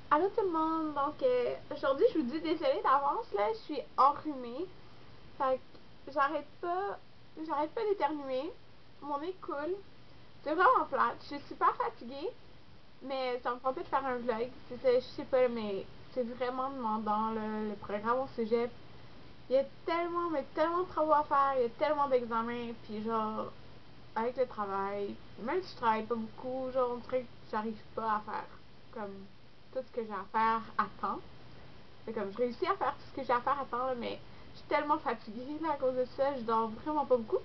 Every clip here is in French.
Allô tout le monde, donc aujourd'hui je vous dis désolée d'avance là, je suis enrhumée, fait que j'arrête pas d'éternuer, mon nez coule, c'est vraiment plate, je suis super fatiguée, mais ça me tentait de faire un vlog, je sais pas, mais c'est vraiment demandant là, le programme au cégep, il y a tellement, mais tellement de travaux à faire, il y a tellement d'examens, puis genre, avec le travail, même si je travaille pas beaucoup, genre on dirait que j'arrive pas à faire comme tout ce que j'ai à faire à temps. C'est comme je réussis à faire tout ce que j'ai à faire à temps, là, mais je suis tellement fatiguée là, à cause de ça, je dors vraiment pas beaucoup.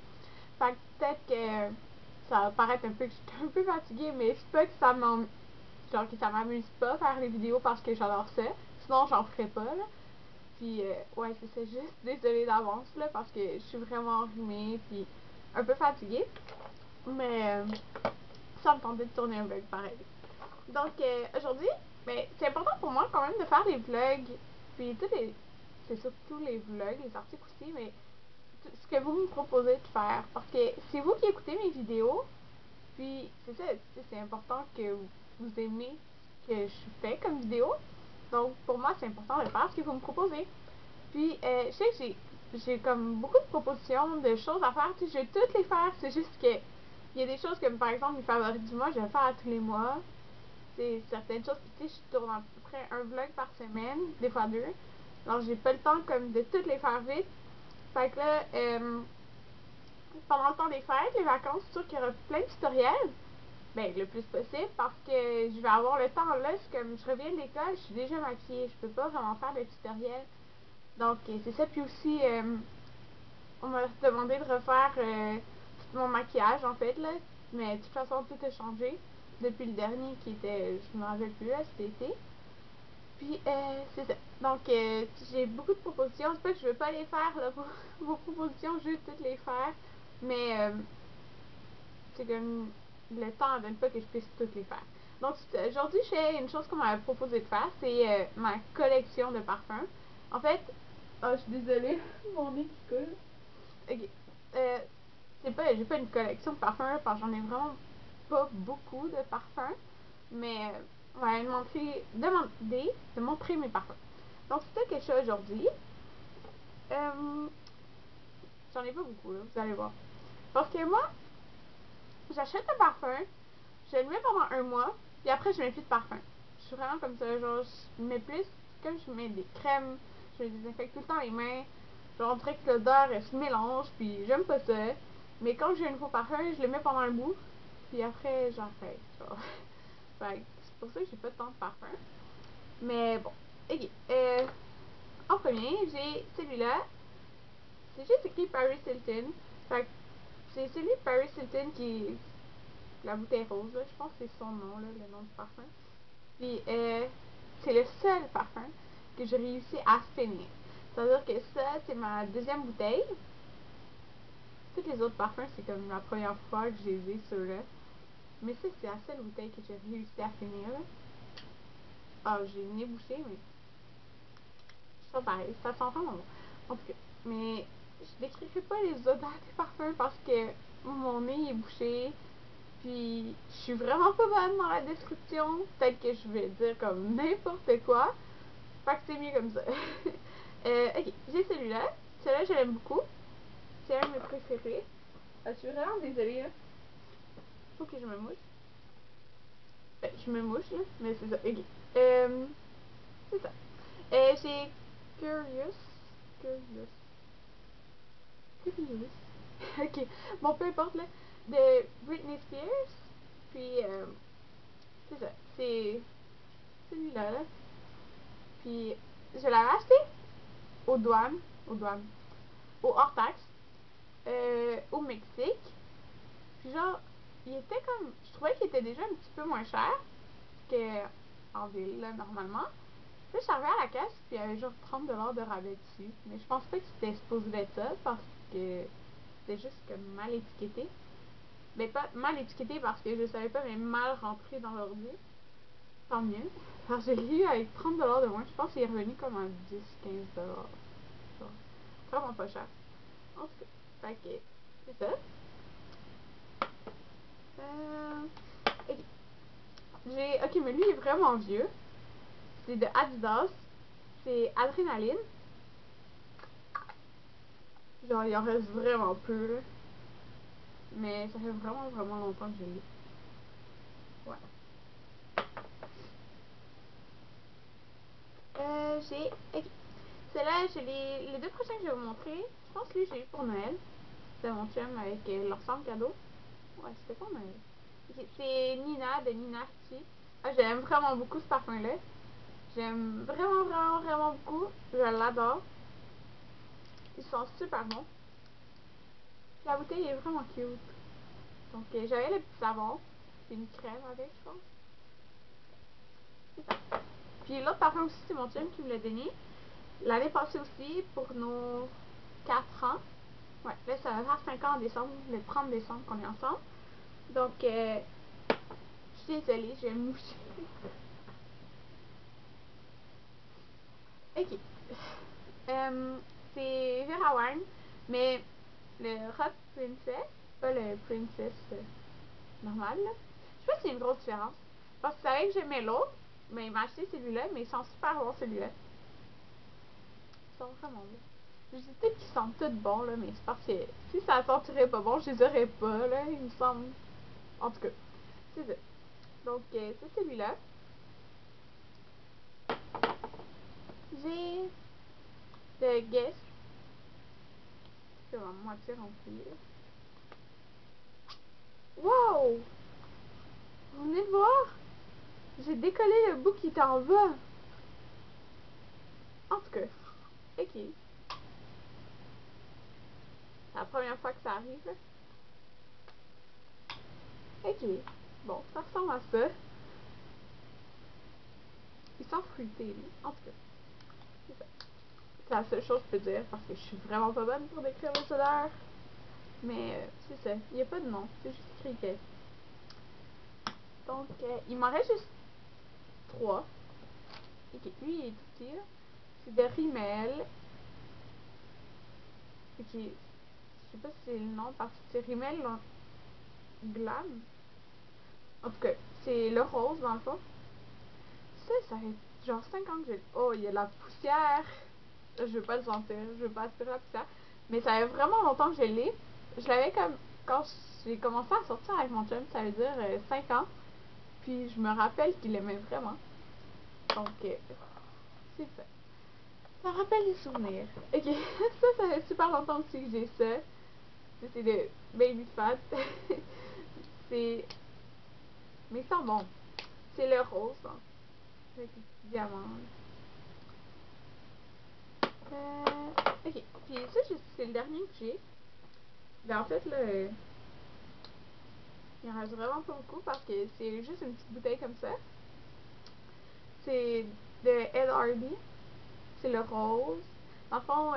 Fait que peut-être que ça va paraître un peu que je suis un peu fatiguée, mais c'est pas que ça m'amuse pas faire les vidéos parce que j'adore ça. Sinon j'en ferais pas là. Puis ouais, c'est ça, juste désolée d'avance là parce que je suis vraiment enrhumée puis un peu fatiguée. Mais ça me tentait de tourner un vlog pareil. Donc aujourd'hui, ben, c'est important pour moi quand même de faire des vlogs. Puis c'est surtout les vlogs, les articles aussi, mais ce que vous me proposez de faire. Parce que c'est vous qui écoutez mes vidéos. Puis c'est ça, c'est important que vous aimez ce que je fais comme vidéo. Donc pour moi, c'est important de faire ce que vous me proposez. Puis je sais que j'ai comme beaucoup de propositions de choses à faire. Tu sais, je vais toutes les faire. C'est juste que il y a des choses comme par exemple les favoris du mois, je vais le faire à tous les mois. C'est certaines choses. Puis tu sais, je tourne à peu près un vlog par semaine, des fois deux. Alors j'ai pas le temps comme de toutes les faire vite. Fait que là, pendant le temps des fêtes, les vacances, c'est sûr qu'il y aura plein de tutoriels. Ben, le plus possible parce que je vais avoir le temps là. Comme je reviens de l'école, je suis déjà maquillée. Je peux pas vraiment faire de tutoriels. Donc, c'est ça. Puis aussi, on m'a demandé de refaire tout mon maquillage en fait là. Mais de toute façon, tout a changé depuis le dernier qui était, je me rappelle plus là, cet été. Puis, c'est ça. Donc, j'ai beaucoup de propositions. C'est pas que je veux pas les faire, là, vos propositions, je veux toutes les faire. Mais, c'est comme le temps ne donne pas que je puisse toutes les faire. Donc, aujourd'hui, je fais une chose qu'on m'avait proposé de faire. C'est ma collection de parfums. En fait, oh, je suis désolée, mon nez qui coule. Ok. Euh, j'ai pas une collection de parfums parce que j'en ai vraiment pas beaucoup de parfums. Mais on m'a demandé de montrer mes parfums. Donc, c'est ça que je fais aujourd'hui. Euh, J'en ai pas beaucoup, là, vous allez voir. Parce que moi, j'achète un parfum, je le mets pendant un mois, puis après, je mets plus de parfum. Je suis vraiment comme ça, genre, je mets plus, comme je mets des crèmes, je me désinfecte tout le temps les mains, genre, on dirait que l'odeur, elle se mélange, puis j'aime pas ça. Mais quand j'ai un nouveau parfum, je le mets pendant un bout, puis après, j'arrête, genre. C'est pour ça que j'ai pas tant de parfum. Mais bon, ok. En premier, j'ai celui-là. C'est juste écrit Paris Hilton. Fait que c'est celui de Paris Hilton qui est la bouteille rose, là. Je pense que c'est son nom, là, le nom du parfum. Puis, c'est le seul parfum que j'ai réussi à finir. C'est-à-dire que ça, c'est ma deuxième bouteille. Tous les autres parfums, c'est comme la première fois que je les ai, ceux-là. Mais ça, c'est la seule bouteille que j'ai réussi à finir, là. Ah, j'ai le nez bouché, mais ça pareil, ça sent vraiment bon. En tout cas, mais je décrirai pas les odeurs des parfums parce que mon nez est bouché. Puis, je suis vraiment pas bonne dans la description. Peut-être que je vais dire comme n'importe quoi. Fait que c'est mieux comme ça. Ok, j'ai celui-là. Celui-là, je l'aime beaucoup. C'est un de mes préférés. Je suis vraiment désolée, là. Faut que je me mouche. Ben, je me mouche, là. Mais c'est ça. Ok. C'est ça. J'ai Curious. Curious. Curious. Ok. Bon, peu importe, là. De Britney Spears. Puis, c'est ça. C'est celui-là, là. Puis, je l'avais acheté aux douanes. Aux douanes. Au hors-taxe. Au Mexique. Puis, genre, il était comme. Je trouvais qu'il était déjà un petit peu moins cher que en ville, là, normalement. Puis, je suis arrivée à la caisse, puis il y avait genre 30$ de rabais dessus. Mais je pense pas que c'était supposé être ça parce que c'était juste comme mal étiqueté. Mais pas mal étiqueté parce que je savais pas, mais mal rentré dans l'ordi. Tant mieux. Alors, j'ai eu avec 30$ de moins. Je pense qu'il est revenu comme à 10-15$. Vraiment pas cher. En tout cas, fait que c'est ça. Ok, mais lui il est vraiment vieux. C'est de Adidas. C'est Adrénaline. Genre, il en reste vraiment peu, là. Mais ça fait vraiment, vraiment longtemps que je l'ai. Ouais. J'ai... Ok. Celle-là, j'ai les deux prochains que je vais vous montrer. Je pense que lui, j'ai eu pour Noël. C'était mon chum avec l'ensemble cadeau. Ouais, c'était pour Noël. Ok, c'est Nina de Nina Ricci. Ah, j'aime vraiment beaucoup ce parfum-là. J'aime vraiment, vraiment, vraiment beaucoup. Je l'adore. Ils sont super bons. La bouteille est vraiment cute. Donc, j'avais le petit savon. C'est une crème avec, je pense. C'est ça. Puis l'autre parfum aussi, c'est mon chum qui me l'a donné. L'année passée aussi, pour nos 4 ans. Ouais, là, ça va faire 5 ans en décembre, le 30 décembre qu'on est ensemble. Donc, je suis désolée, je vais me moucher. Ok. C'est Vera Wang, mais le Hot Princess, pas le Princess normal, là. Je sais pas s'il y a une grosse différence. Parce que c'est vrai que j'aimais l'autre, mais il m'a acheté celui-là, mais ils sont super bons celui-là. Ils sont vraiment bons. Je dis peut-être qu'ils sentent tous bons, là, mais c'est parce que si ça sentirait pas bon, je les aurais pas, là, il me semble. En tout cas, c'est ça. Donc, c'est celui-là. J'ai le Guess. C'est à moitié rempli. Wow! Vous venez de voir? J'ai décollé le bout qui était en bas. En tout cas, ok. C'est la première fois que ça arrive, là. Ok. Bon, ça ressemble à ça. Ils sont fruités, là. En tout cas, c'est ça. C'est la seule chose que je peux dire parce que je suis vraiment pas bonne pour décrire les odeurs. Mais c'est ça. Il n'y a pas de nom. C'est juste écrit que. Donc, il m'en reste juste 3. Ok, lui, il est tout petit, là. C'est de Rimmel. Ok. Je sais pas si c'est le nom parce que c'est Rimmel Glam. En tout cas, c'est le rose dans le fond. Ça fait genre 5 ans que j'ai. Oh, il y a la poussière. Je veux pas le sentir. Je veux pas aspirer la poussière. Mais ça fait vraiment longtemps que je l'ai. Je l'avais comme. Quand j'ai commencé à sortir avec mon chum, ça veut dire 5 ans. Puis je me rappelle qu'il aimait vraiment. Donc, c'est ça. Ça rappelle des souvenirs. Ok, ça fait super longtemps aussi que j'ai ça. C'est le Baby Fat. c'est. Mais c'est bon. C'est le rose, hein, avec les petits diamants. Ok. Puis ça, c'est le dernier que j'ai. Ben en fait, là, il en reste vraiment pas beaucoup parce que c'est juste une petite bouteille comme ça. C'est de Ed Hardy. C'est le rose. Dans le fond,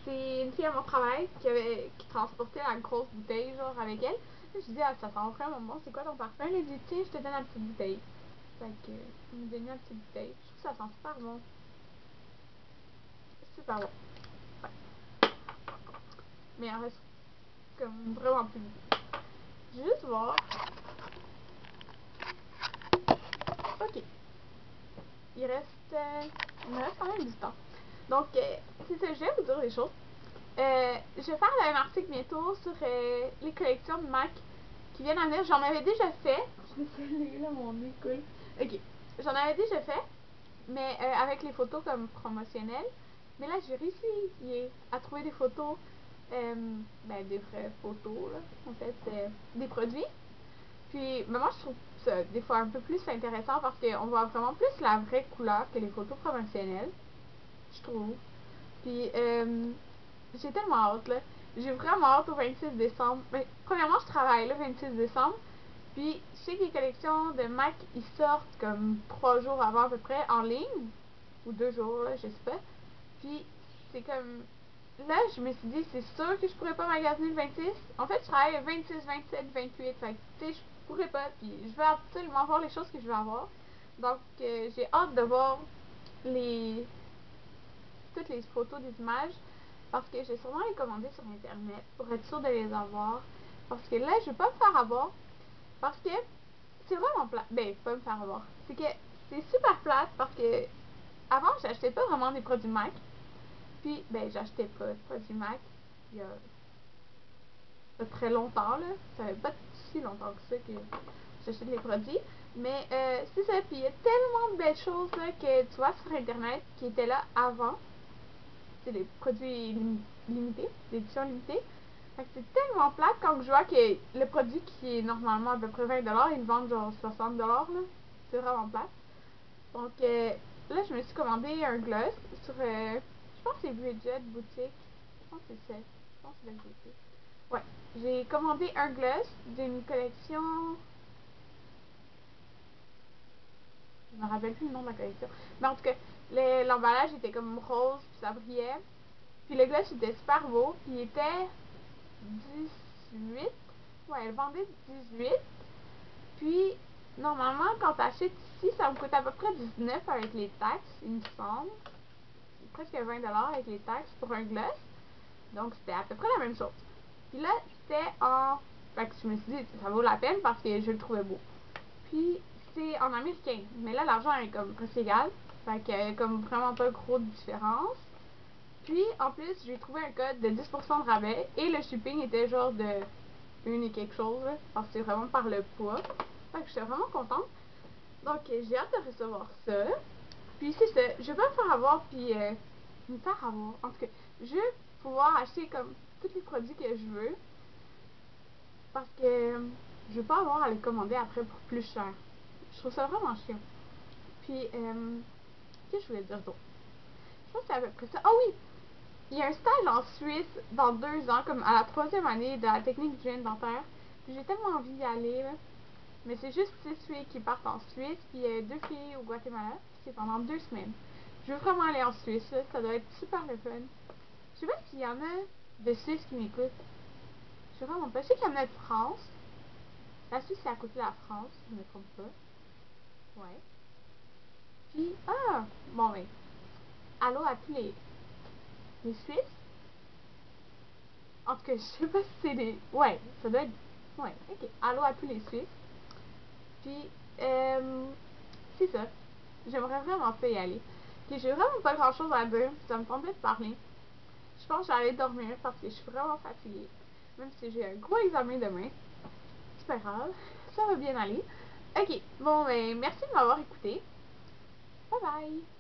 c'est une fille à mon travail qui transportait la grosse bouteille, genre, avec elle. Là, je dis, ah, ça sent vraiment bon, c'est quoi ton parfum? Elle dit, tiens, je te donne la petite bouteille. Fait que, il me donnait la petite bouteille. Je trouve que ça sent super bon. Super bon. Ouais. Mais il en reste comme vraiment plus beaucoup. Je vais juste voir. Ok. Il reste. Il me reste quand même du temps. Donc, c'est ça, je vais vous dire les choses. Je vais faire un article bientôt sur les collections de Mac qui viennent à venir. J'en avais déjà fait. Je suis désolée, là, mon nez coule. Ok. J'en avais déjà fait, mais avec les photos comme promotionnelles. Mais là, j'ai réussi à trouver des photos, ben, des vraies photos, là, en fait, des produits. Puis, ben, moi, je trouve ça des fois un peu plus intéressant parce qu'on voit vraiment plus la vraie couleur que les photos promotionnelles, je trouve. Puis, j'ai tellement hâte, là. J'ai vraiment hâte au 26 décembre. Mais, premièrement, je travaille le 26 décembre. Puis, je sais que les collections de Mac, ils sortent comme 3 jours avant à peu près en ligne. Ou 2 jours, là, je sais pas. Puis, c'est comme. Là, je me suis dit, c'est sûr que je pourrais pas magasiner le 26. En fait, je travaille le 26, 27, 28. Fait que, tu sais, je pourrais pas. Puis, je vais absolument voir les choses que je vais avoir. Donc, j'ai hâte de voir les toutes les photos des images parce que j'ai sûrement les commandées sur internet pour être sûre de les avoir. Parce que là, je vais pas me faire avoir parce que c'est vraiment plat. Ben, pas me faire avoir. C'est que c'est super plate parce que avant, j'achetais pas vraiment des produits Mac. Puis, ben, j'achetais pas de produits Mac il y a pas très longtemps, là. Ça fait pas si longtemps que ça que j'achète les produits. Mais c'est ça. Puis, il y a tellement de belles choses là, que tu vois sur Internet qui étaient là avant. C'est des produits limités, des éditions limitées. Fait que c'est tellement plate quand je vois que le produit qui est normalement à peu près 20$, ils le vendent genre 60$, là. C'est vraiment plate. Donc là, je me suis commandé un gloss sur, je pense que c'est Bridget Boutique. Je pense que c'est ça. Je pense que c'est la boutique. Ouais. J'ai commandé un gloss d'une collection. Je me rappelle plus le nom de la collection. Mais en tout cas, l'emballage était comme rose, puis ça brillait. Puis le gloss était super beau. Puis il était 18. Ouais, elle vendait 18. Puis, normalement, quand t'achètes ici, ça me coûte à peu près 19 avec les taxes, il me semble. Presque 20$ avec les taxes pour un gloss. Donc, c'était à peu près la même chose. Puis là, c'était en... Fait que je me suis dit, ça vaut la peine parce que je le trouvais beau. Puis, c'est en américain. Mais là, l'argent est comme presque égal. Fait que, comme vraiment pas gros de différence. Puis, en plus, j'ai trouvé un code de 10% de rabais. Et le shipping était genre de 1 et quelque chose. Parce que c'est vraiment par le poids. Fait que j'étais vraiment contente. Donc, j'ai hâte de recevoir ça. Puis, c'est ça. Je vais pas me faire avoir, puis me faire avoir. En tout cas, je vais pouvoir acheter comme tous les produits que je veux. Parce que je vais pas avoir à les commander après pour plus cher. Je trouve ça vraiment chiant. Puis, qu'est-ce que je voulais dire d'autre? Je pense que c'est à peu près ça. Ah oui! Il y a un stage en Suisse dans 2 ans, comme à la 3e année de la technique d'hygiène dentaire. Puis j'ai tellement envie d'y aller, là. Mais c'est juste 6 filles qui partent en Suisse, puis 2 filles au Guatemala. Puis c'est pendant 2 semaines. Je veux vraiment aller en Suisse, là. Ça doit être super le fun. Je sais pas s'il y en a de Suisse qui m'écoutent. Je sais vraiment pas. Je sais qu'il y en a de France. La Suisse, c'est à côté de la France, si je ne me trompe pas. Ouais. Puis, ah! Bon, ben. Allô à tous les Suisses. En tout cas, je sais pas si c'est des. Ouais, ça doit être. Ouais, ok. Allô à tous les Suisses. Puis, c'est ça. J'aimerais vraiment pas y aller. Puis, j'ai vraiment pas grand chose à dire. Ça me tentait de parler. Je pense que j'allais dormir parce que je suis vraiment fatiguée. Même si j'ai un gros examen demain. C'est pas grave. Ça va bien aller. Ok. Bon, ben, merci de m'avoir écouté. Bye bye.